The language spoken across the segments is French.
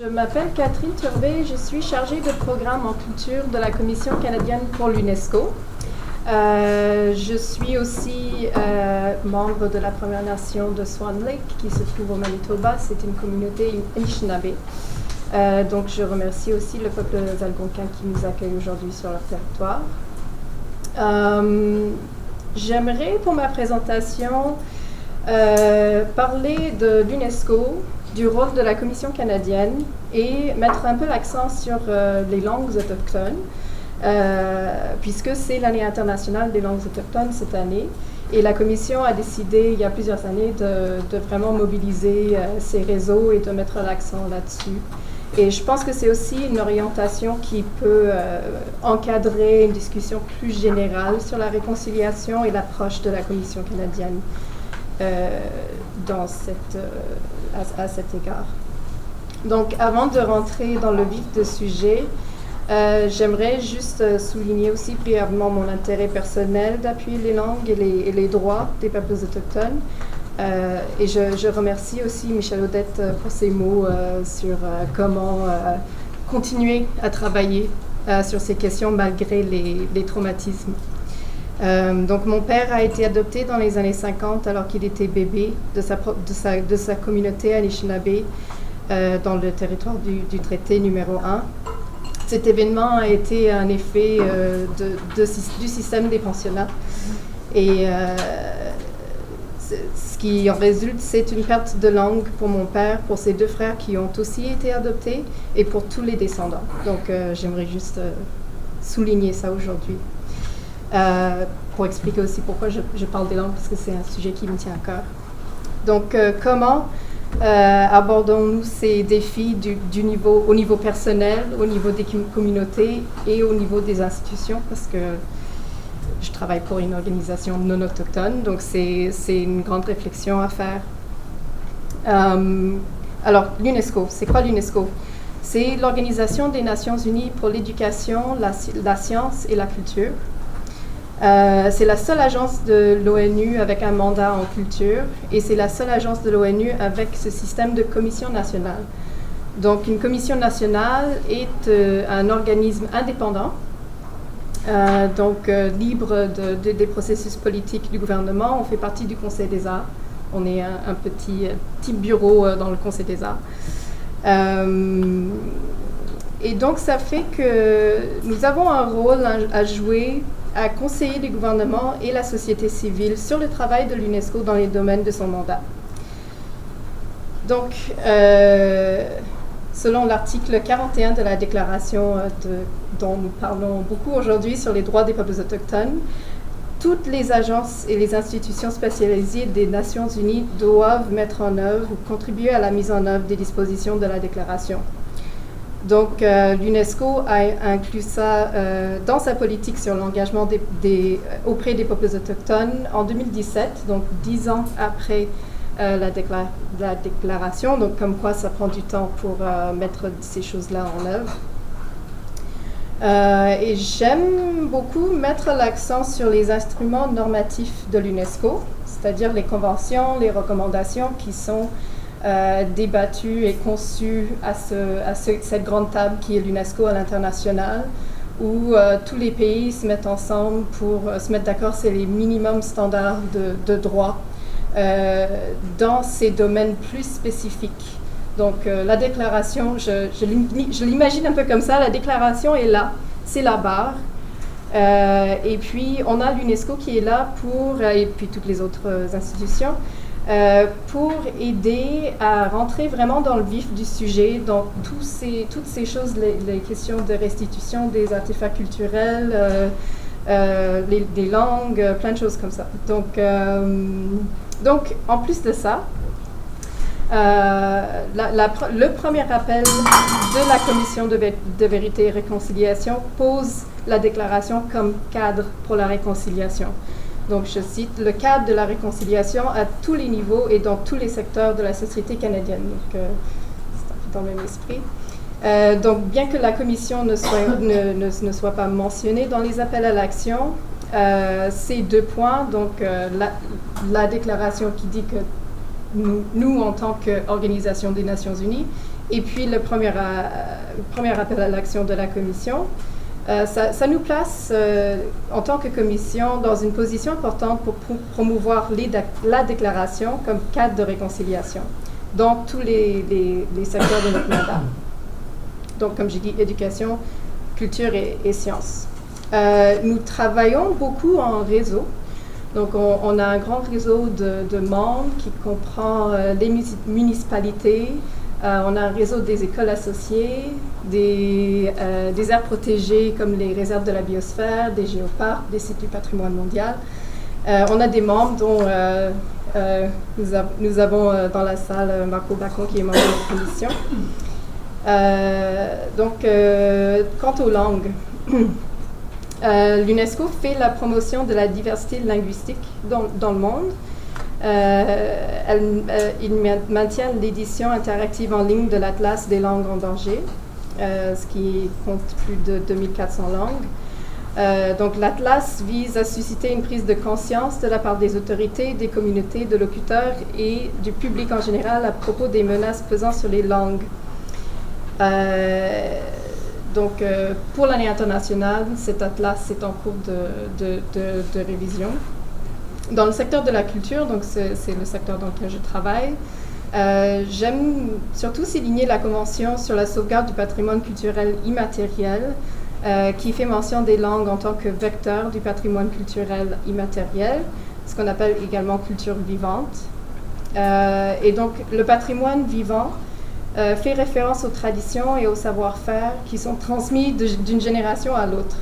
Je m'appelle Catherine Turbet, je suis chargée de programme en culture de la Commission canadienne pour l'UNESCO. Je suis aussi membre de la Première Nation de Swan Lake qui se trouve au Manitoba. C'est une communauté Anishinaabe. Donc je remercie aussi le peuple algonquin qui nous accueille aujourd'hui sur leur territoire. J'aimerais pour ma présentation parler de l'UNESCO, du rôle de la Commission canadienne et mettre un peu l'accent sur les langues autochtones, puisque c'est l'année internationale des langues autochtones cette année. Et la Commission a décidé, il y a plusieurs années, de vraiment mobiliser ces réseaux et de mettre l'accent là-dessus. Et je pense que c'est aussi une orientation qui peut encadrer une discussion plus générale sur la réconciliation et l'approche de la Commission canadienne à cet égard. Donc, avant de rentrer dans le vif du sujet, j'aimerais juste souligner aussi brièvement mon intérêt personnel d'appuyer les langues et les droits des peuples autochtones. Et je remercie aussi Michel Audette pour ses mots sur comment continuer à travailler sur ces questions malgré les traumatismes. Donc mon père a été adopté dans les années 50 alors qu'il était bébé de sa communauté Anishinaabe dans le territoire du traité numéro 1. Cet événement a été un effet du système des pensionnats. Et ce qui en résulte, c'est une perte de langue pour mon père, pour ses deux frères qui ont aussi été adoptés et pour tous les descendants. Donc j'aimerais juste souligner ça aujourd'hui. Pour expliquer aussi pourquoi je parle des langues, parce que c'est un sujet qui me tient à cœur. Donc, comment abordons-nous ces défis au niveau personnel, au niveau des communautés et au niveau des institutions, parce que je travaille pour une organisation non autochtone, donc c'est une grande réflexion à faire. Alors, l'UNESCO, c'est quoi l'UNESCO? C'est l'Organisation des Nations Unies pour l'éducation, la science et la culture. C'est la seule agence de l'ONU avec un mandat en culture et c'est la seule agence de l'ONU avec ce système de commission nationale. Donc une commission nationale est un organisme indépendant, libre des processus politiques du gouvernement. On fait partie du Conseil des arts. On est un petit bureau dans le Conseil des arts. Et donc ça fait que nous avons un rôle à jouer à conseiller le gouvernement et la société civile sur le travail de l'UNESCO dans les domaines de son mandat. Donc, selon l'article 41 de la déclaration dont nous parlons beaucoup aujourd'hui sur les droits des peuples autochtones, toutes les agences et les institutions spécialisées des Nations Unies doivent mettre en œuvre ou contribuer à la mise en œuvre des dispositions de la déclaration. Donc, l'UNESCO a inclus ça dans sa politique sur l'engagement auprès des peuples autochtones en 2017, donc 10 ans après la déclaration, donc comme quoi ça prend du temps pour mettre ces choses-là en œuvre. Et j'aime beaucoup mettre l'accent sur les instruments normatifs de l'UNESCO, c'est-à-dire les conventions, les recommandations qui sont débattu et conçu à cette grande table qui est l'UNESCO à l'international, où tous les pays se mettent ensemble pour se mettre d'accord sur les minimums standards de droit dans ces domaines plus spécifiques. Donc la déclaration, je l'imagine un peu comme ça, la déclaration est là, c'est la barre. Et puis on a l'UNESCO qui est là et puis toutes les autres institutions, pour aider à rentrer vraiment dans le vif du sujet, dans toutes ces choses, les questions de restitution des artefacts culturels, des langues, plein de choses comme ça. Donc en plus de ça, le premier appel de la Commission de vérité et réconciliation pose la déclaration comme cadre pour la réconciliation. Donc, je cite, le cadre de la réconciliation à tous les niveaux et dans tous les secteurs de la société canadienne. Donc, c'est dans le même esprit. Donc, bien que la Commission ne soit pas mentionnée dans les appels à l'action, ces deux points, donc la déclaration qui dit que nous en tant qu'Organisation des Nations Unies, Et puis le premier appel à l'action de la Commission, ça nous place en tant que Commission dans une position importante pour promouvoir la déclaration comme cadre de réconciliation dans tous les secteurs de notre mandat. Donc, comme j'ai dit, éducation, culture et sciences. Nous travaillons beaucoup en réseau. Donc, on a un grand réseau de membres qui comprend les municipalités. On a un réseau des écoles associées, des aires protégées comme les réserves de la biosphère, des géoparcs, des sites du patrimoine mondial. On a des membres dont nous avons dans la salle Marco Bacon qui est membre de la commission. Quant aux langues, l'UNESCO fait la promotion de la diversité linguistique dans le monde. Ils maintiennent l'édition interactive en ligne de l'Atlas des langues en danger, ce qui compte plus de 2400 langues. Donc l'Atlas vise à susciter une prise de conscience de la part des autorités, des communautés, de locuteurs et du public en général à propos des menaces pesant sur les langues. Pour l'année internationale, cet atlas est en cours de révision. Dans le secteur de la culture, donc c'est le secteur dans lequel je travaille, j'aime surtout souligner la Convention sur la sauvegarde du patrimoine culturel immatériel, qui fait mention des langues en tant que vecteur du patrimoine culturel immatériel, ce qu'on appelle également culture vivante. Et donc, le patrimoine vivant fait référence aux traditions et au savoir-faire qui sont transmis d'une génération à l'autre.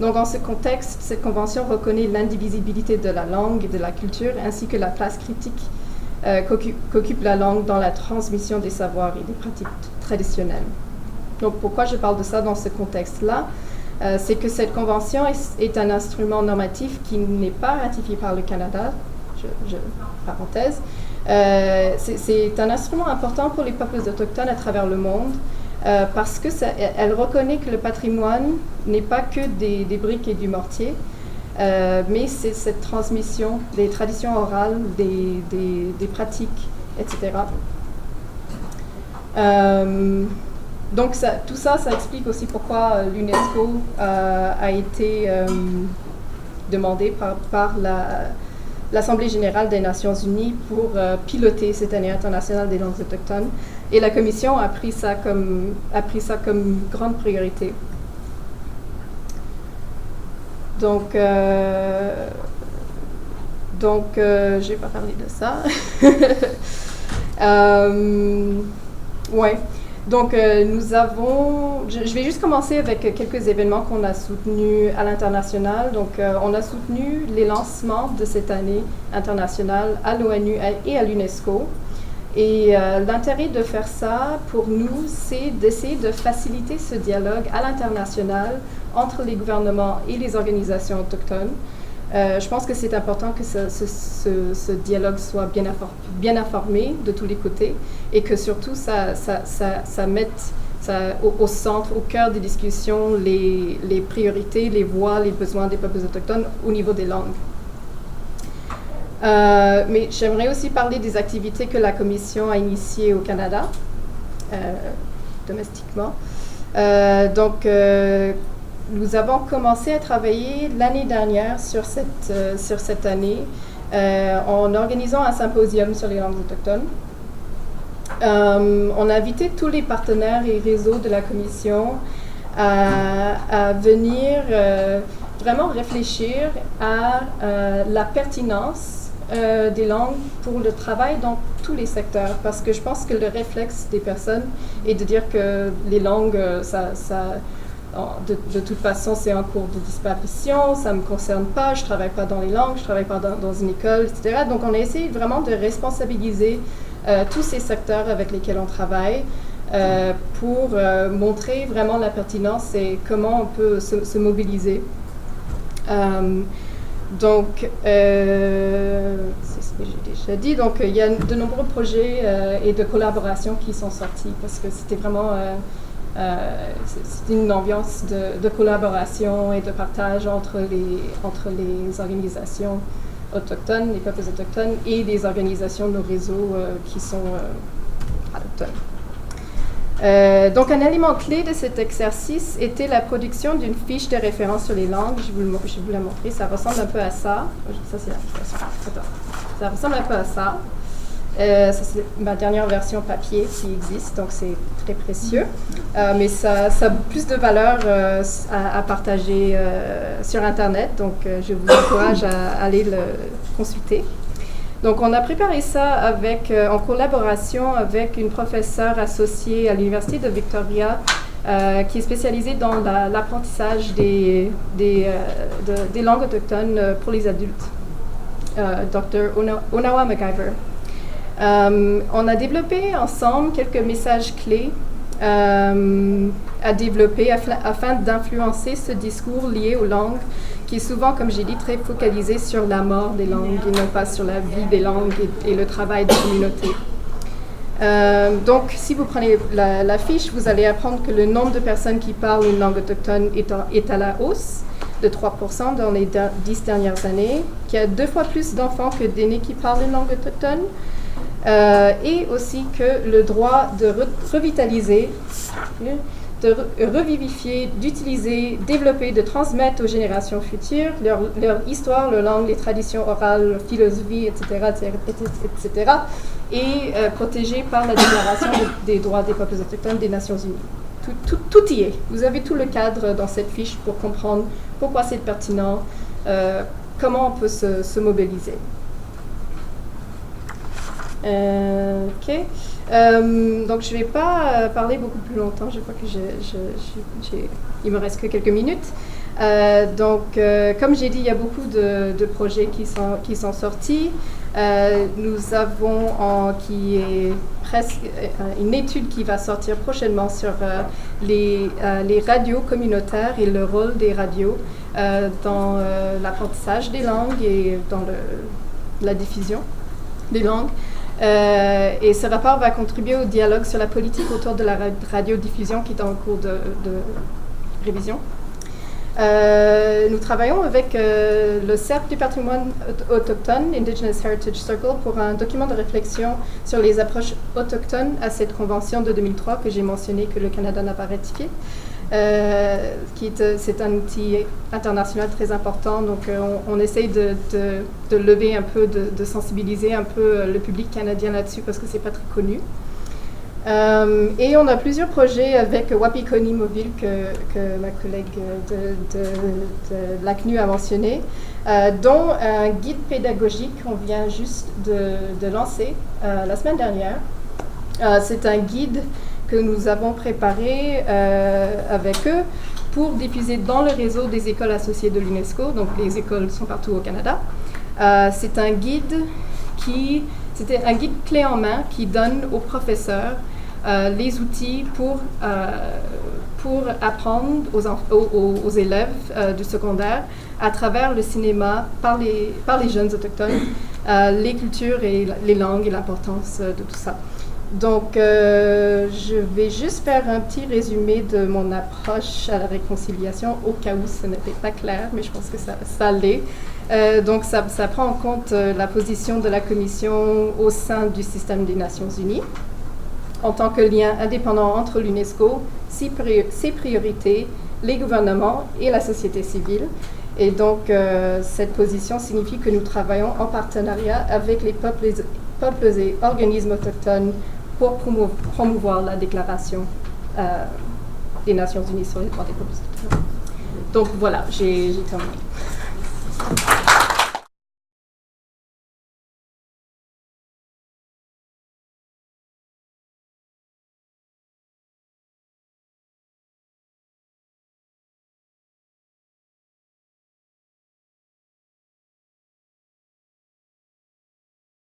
Donc, en ce contexte, cette convention reconnaît l'indivisibilité de la langue et de la culture, ainsi que la place critique qu'occupe la langue dans la transmission des savoirs et des pratiques traditionnelles. Donc, pourquoi je parle de ça dans ce contexte-là? C'est que cette convention est un instrument normatif qui n'est pas ratifié par le Canada, parenthèse. C'est un instrument important pour les peuples autochtones à travers le monde parce qu'elle reconnaît que le patrimoine n'est pas que des briques et du mortier, mais c'est cette transmission des traditions orales, des pratiques, etc. Donc tout ça explique aussi pourquoi l'UNESCO a été demandé par l'Assemblée générale des Nations unies pour piloter cette année internationale des langues autochtones. Et la Commission a pris ça comme grande priorité. Donc je vais pas parler de ça. Ouais. Donc, je vais juste commencer avec quelques événements qu'on a soutenus à l'international. Donc, on a soutenu les lancements de cette année internationale à l'ONU et à l'UNESCO. Et l'intérêt de faire ça, pour nous, c'est d'essayer de faciliter ce dialogue à l'international entre les gouvernements et les organisations autochtones. Je pense que c'est important que ce dialogue soit bien informé de tous les côtés et que surtout ça mette au centre, au cœur des discussions, les priorités, les voix, les besoins des peuples autochtones au niveau des langues. Mais j'aimerais aussi parler des activités que la Commission a initiées au Canada, domestiquement. Nous avons commencé à travailler l'année dernière sur cette année en organisant un symposium sur les langues autochtones. On a invité tous les partenaires et réseaux de la Commission à venir vraiment réfléchir à la pertinence des langues pour le travail dans tous les secteurs, parce que je pense que le réflexe des personnes est de dire que les langues, de toute façon, c'est en cours de disparition, ça ne me concerne pas, je ne travaille pas dans les langues, je ne travaille pas dans une école, etc. Donc, on a essayé vraiment de responsabiliser tous ces secteurs avec lesquels on travaille pour montrer vraiment la pertinence et comment on peut se mobiliser. C'est ce que j'ai déjà dit. Donc, il y a de nombreux projets et de collaborations qui sont sortis parce que c'était vraiment... c'est une ambiance de collaboration et de partage entre les organisations autochtones, les peuples autochtones et les organisations de nos réseaux qui sont autochtones. Donc, un élément clé de cet exercice était la production d'une fiche de référence sur les langues. Je vais vous la montrer. Ça ressemble un peu à ça. Ça, c'est l'application. Attends. Ça ressemble un peu à ça. Ça, c'est ma dernière version papier qui existe, donc c'est très précieux. Mais ça a plus de valeur à partager sur Internet, donc je vous encourage à aller le consulter. Donc, on a préparé ça en collaboration avec une professeure associée à l'Université de Victoria qui est spécialisée dans l'apprentissage des langues autochtones pour les adultes, Dr. Unawa McIver. On a développé ensemble quelques messages clés à développer afin d'influencer ce discours lié aux langues qui est souvent, comme j'ai dit, très focalisé sur la mort des langues et non pas sur la vie des langues et le travail des communautés. Donc, si vous prenez la fiche, vous allez apprendre que le nombre de personnes qui parlent une langue autochtone est à la hausse de 3% dans les 10 dernières années, qu'il y a 2 fois plus d'enfants que d'aînés qui parlent une langue autochtone, et aussi que le droit de revitaliser, de revivifier, d'utiliser, développer, de transmettre aux générations futures leur histoire, leur langue, les traditions orales, leur philosophie, etc., et protégé par la Déclaration des droits des peuples autochtones des Nations Unies. Tout y est. Vous avez tout le cadre dans cette fiche pour comprendre pourquoi c'est pertinent, comment on peut se mobiliser. OK. Donc, je ne vais pas parler beaucoup plus longtemps. Je crois que il me reste que quelques minutes. Comme j'ai dit, il y a beaucoup de projets qui sont sortis. Nous avons qui est presque une étude qui va sortir prochainement sur les radios communautaires et le rôle des radios dans l'apprentissage des langues et dans la diffusion des langues. Et ce rapport va contribuer au dialogue sur la politique autour de la radiodiffusion qui est en cours de révision. Nous travaillons avec le Cercle du patrimoine autochtone, Indigenous Heritage Circle, pour un document de réflexion sur les approches autochtones à cette convention de 2003 que j'ai mentionné que le Canada n'a pas ratifié. C'est un outil international très important, donc on essaye de lever un peu, de sensibiliser un peu le public canadien là-dessus parce que c'est pas très connu. Et on a plusieurs projets avec Wapikoni Mobile que ma collègue de l'ACNU a mentionné, dont un guide pédagogique qu'on vient juste de lancer la semaine dernière. C'est un guide que nous avons préparé avec eux pour diffuser dans le réseau des écoles associées de l'UNESCO. Donc, les écoles sont partout au Canada. C'est un guide c'était un guide clé en main qui donne aux professeurs les outils pour apprendre aux élèves du secondaire à travers le cinéma par les jeunes autochtones, les cultures et les langues et l'importance de tout ça. Donc, je vais juste faire un petit résumé de mon approche à la réconciliation au cas où ce n'était pas clair, mais je pense que ça l'est. Donc, ça prend en compte la position de la Commission au sein du système des Nations Unies en tant que lien indépendant entre l'UNESCO, ses priorités, les gouvernements et la société civile. Et donc, cette position signifie que nous travaillons en partenariat avec les peuples et organismes autochtones pour promouvoir la Déclaration des Nations Unies sur les droits des peuples autochtones. Donc voilà, j'ai terminé.